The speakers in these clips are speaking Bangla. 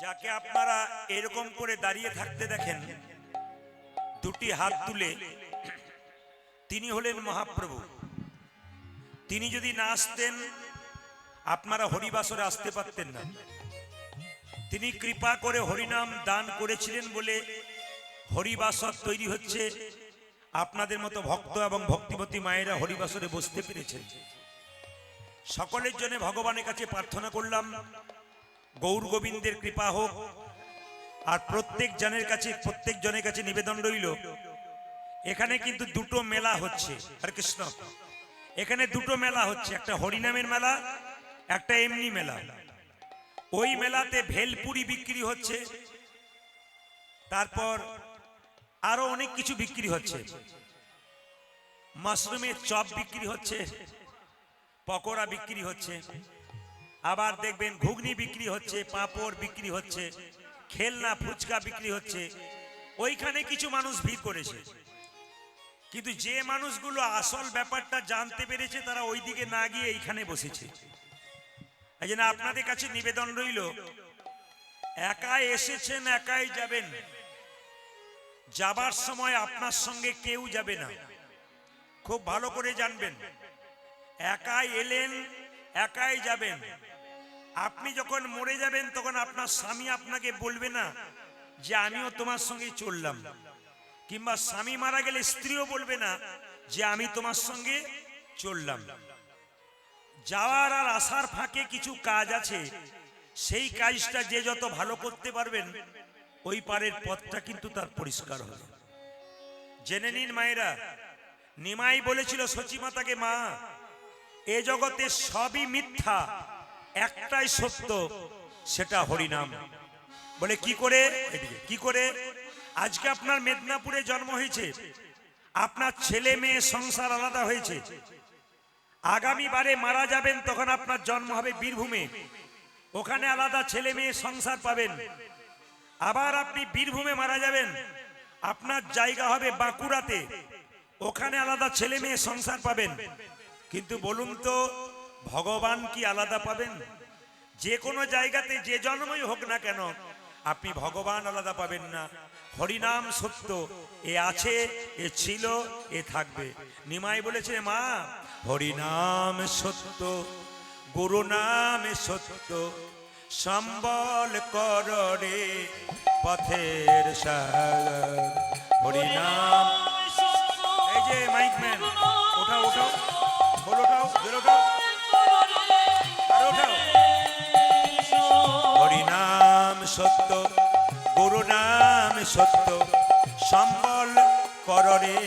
যাকে আপনারা এরকম করে দাঁড়িয়ে থাকতে দেখেন দুটি হাত তুলে, তিনি হলেন মহাপ্রভু। তিনি যদি না আসতেন আপনারা হরিবাসরে আসতে পারতেন না। তিনি কৃপা করে হরিনাম দান করেছিলেন বলে হরিবাসর তৈরি হচ্ছে। আপনাদের মতো ভক্ত এবং ভক্তিবতী মায়েরা হরিবাসরে বসতে পেরেছেন। সকলের জন্য ভগবানের কাছে প্রার্থনা করলাম গৌর গোবিন্দের কৃপা হোক। আর প্রত্যেক জনের কাছে নিবেদন রইল, এখানে কিন্তু দুটো মেলা হচ্ছে। হরে কৃষ্ণ। এখানে দুটো মেলা হচ্ছে, একটা হরিনামের মেলা, একটা এমনি মেলা। ওই মেলাতে ভেলপুরি বিক্রি হচ্ছে, তারপর আরো অনেক কিছু বিক্রি হচ্ছে। মাশরুমের চপ বিক্রি হচ্ছে, পকোড়া বিক্রি হচ্ছে, আবার দেখবেন ঘুগনি বিক্রি হচ্ছে, পাঁপড় বিক্রি হচ্ছে, খেলনা ফুচকা বিক্রি হচ্ছে। ওইখানে কিছু মানুষ ভিড় করেছে, কিন্তু যে মানুষগুলো আসল ব্যাপারটা জানতে পেরেছে তারা ওইদিকে না গিয়ে এইখানে বসেছে। এই জন্য আপনাদের কাছে নিবেদন রইল, একাই এসেছেন একাই যাবেন, যাবার সময় আপনার সঙ্গে কেউ যাবে না। খুব ভালো করে জানবেন, একাই এলেন একাই যাবেন। আপনি যখন মরে যাবেন তখন আপনার স্বামী আপনাকে বলবে না যে আমিও তোমার সঙ্গে চললাম, কিংবা স্বামী মারা গেলে স্ত্রীও বলবে না যে আমি তোমার সঙ্গে চললাম। যাওয়ার আর আসার ফাঁকে কিছু কাজ আছে, সেই কাজটা যে যত ভালো করতে পারবেন ওই পারের পথটা কিন্তু তার পরিষ্কার হবে। জেনে নিন মায়েরা, নিমাই বলেছিল সচিমাতাকে, মা এ জগতে সবই মিথ্যা, একটাই সত্য, সেটা হরিনাম। বলে কি করে? কি করে? আজকে আপনার মেদিনীপুরে জন্ম হয়েছে, আপনার ছেলে মেয়ে সংসার আলাদা হয়েছে। আগামী বারে মারা যাবেন তখন আপনার জন্ম হবে বীরভূমে, ওখানে আলাদা ছেলে মেয়ে সংসার পাবেন। আবার আপনি বীরভূমে মারা যাবেন, আপনার জায়গা হবে বাঁকুড়াতে, ওখানে আলাদা ছেলে মেয়ে সংসার পাবেন। কিন্তু বলুন তো, ভগবান কি আলাদা পাবেন? যে কোনো জায়গাতে যে জন্মই হোক না কেন আপনি ভগবান আলাদা পাবেন না। হরিনাম সত্য, এ আছে, এ ছিল, এ থাকবে। নিমাই বলেছে, মা হরিনাম সত্য, গুরু নাম সত্য, সম্বল কর রে পথের সাগর। হরিনাম। এই যে মাইকম্যান, ওঠাও ওঠাও, বল ওঠাও, জোরে ওঠাও, আরে ওঠাও। হরিনাম সত্য, গুরু নাম সত্য, সম্বল কর রে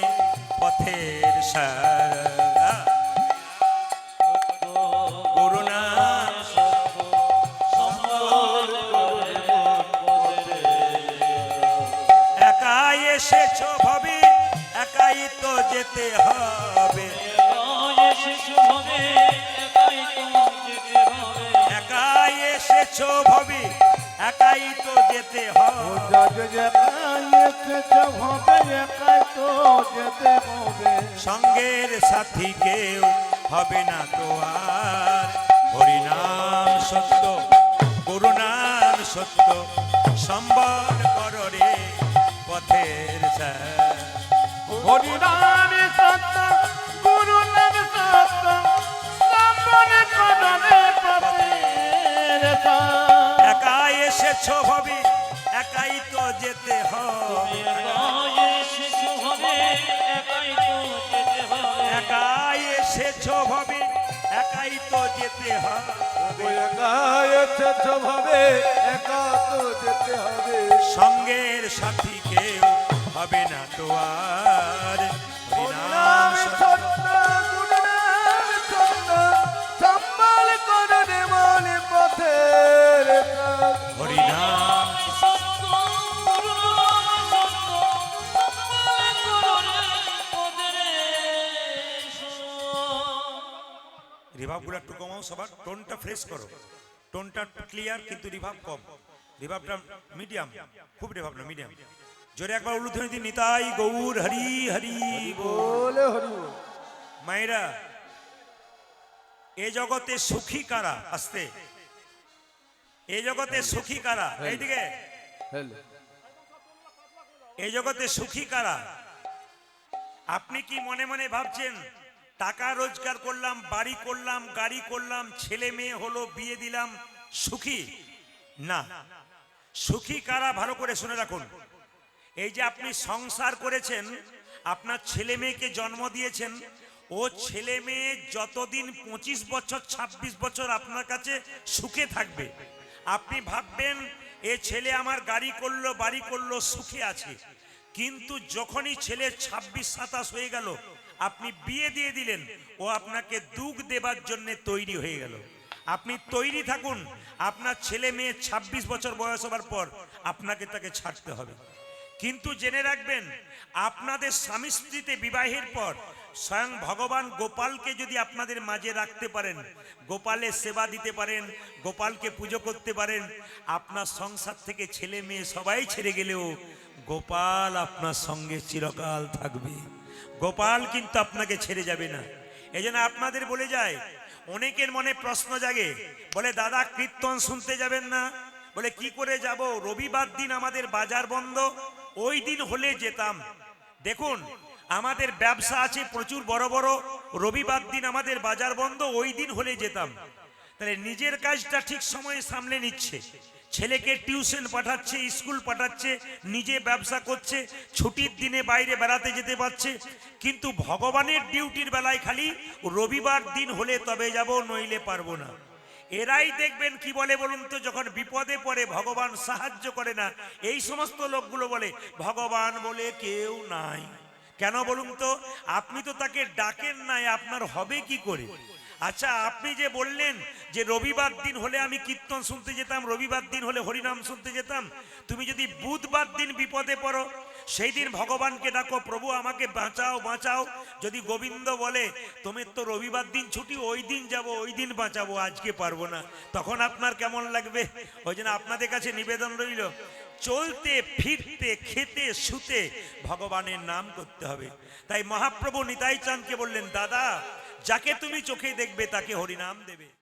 পথের সাগর। গুরু নাম সত্য, সম্বল কর রে একাই এসেছ ভবে, একাই তো যেতে হবে। একাই এসেছ ভবে, একাই তো যেতে হবে। সঙ্গের সাথী কেউ হবে না তো আর। হরিনাম সত্য, গুরু নাম সত্য, সম্বল কর রে পথের সাগর। হরিনাম সত্য, গুরু নাম সত্য, সম্বল কর রে পথের সাগর। একাই এসেছ ভবে, একাই তো যেতে হবে। একাই এসেছ ভবে, একাই তো যেতে হবে। সঙ্গের সাথী কেউ হবে না তো আর। হরিনাম সত্য, গুরু নাম সত্য, সম্বল কর রে মনে পথের সাগর। হরিনাম। রিভাব গুলো একটু কমাও, সবার টোনটা ফ্রেশ করো। টোনটা ক্লিয়ার কিন্তু রিভাব কম, রিভাবটা মিডিয়াম, খুব রিভাব না, মিডিয়াম। জোরে একবার উলুধ্বনি দিন, নিতাই গৌর হরি হরি বল। মায়েরা, এ জগতে সুখী কারা? আসতে। এই জগতে সুখী কারা? এইদিকে, হেলে এই জগতে সুখী কারা? আপনি কি মনে মনে ভাবছেন টাকা রোজগার করলাম, বাড়ি করলাম, গাড়ি করলাম, ছেলে মেয়ে হলো, বিয়ে দিলাম, সুখী? না। সুখী কারা ভালো করে শুনে রাখুন। এই যে আপনি সংসার করেছেন, আপনার ছেলে মেয়েকে জন্ম দিয়েছেন, ও ছেলে মেয়ে যতদিন 25 বছর 26 বছর আপনার কাছে সুখে থাকবে, আপনি ভাববেন এ ছেলে আমার গাড়ি করলো, বাড়ি করলো, সুখে আছে। কিন্তু যখনই ছেলে 26-27 হয়ে গেল, আপনি বিয়ে দিয়ে দিলেন, ও আপনাকে দুঃখ দেবার জন্য তৈরি হয়ে গেল। আপনি তৈরি থাকুন, আপনার ছেলে মেয়ে 26 বছর বয়স হবার পর আপনাকে তাকে ছাড়তে হবে। কিন্তু জেনে রাখবেন, আপনাদের স্বামী স্ত্রীতে বিবাহের পর স্বয়ং ভগবান গোপালকে যদি আপনাদের মাঝে রাখতে পারেন, গোপালের সেবা দিতে পারেন, গোপালকে পুজো করতে পারেন, আপনার সংসার থেকে ছেলে মেয়ে সবাই ছেড়ে গেলেও গোপাল আপনার সঙ্গে চিরকাল থাকবে। গোপাল কিন্তু আপনাকে ছেড়ে যাবে না। এই জন্য আপনাদের বলে যায়, অনেকের মনে প্রশ্ন জাগে, বলে দাদা কীর্তন শুনতে যাবেন না? বলে কি করে যাব, রবিবার দিন আমাদের বাজার বন্ধ, ওই দিন হলে যেতাম। দেখুন, আমাদের ব্যবসা আছে প্রচুর বড় বড়, রবিবার দিন আমাদের বাজার বন্ধ, ওই দিন হলে যেতাম। তাহলে নিজের কাজটা ঠিক সময়ে সামলে নিচ্ছে, ছেলেকে টিউশন পাঠাচ্ছে, স্কুল পাঠাচ্ছে, নিজে ব্যবসা করছে, ছুটির দিনে বাইরে বেড়াতে যেতে পারছে, কিন্তু ভগবানের ডিউটির বেলায় খালি রবিবার দিন হলে তবে যাব, নইলে পারবো না। এরাই দেখবেন কি বলে বলুন তো, যখন বিপদে পড়ে ভগবান সাহায্য করে না, এই সমস্ত লোকগুলো বলে ভগবান বলে কেউ নাই। কেন বলুন তো? আপনি তো তাকে ডাকেন নাই, আপনার হবে কি করে? আচ্ছা, আপনি যে বললেন যে রবিবার দিন হলে আমি কীর্তন শুনতে যেতাম, রবিবার দিন হলে হরিনাম শুনতে যেতাম, তুমি যদি বুধবার দিন বিপদে পড়ো, সেই দিন ভগবানকে ডাকো, প্রভু আমাকে বাঁচাও বাঁচাও। যদি গোবিন্দ বলে তুমি তো রবিবার দিন ছুটি, ওই দিন যাব, ওই দিন বাঁচাবো, আজকে পারবো না, তখন আপনার কেমন লাগবে? ওই জন্য আপনাদের কাছে নিবেদন রইল, চলতে ফিরতে খেতে শুতে ভগবানের নাম করতে হবে। তাই মহাপ্রভু নিতাই চাঁদকে বললেন, দাদা যাকে তুমি চোখে দেখবে তাকে হরিনাম দেবে।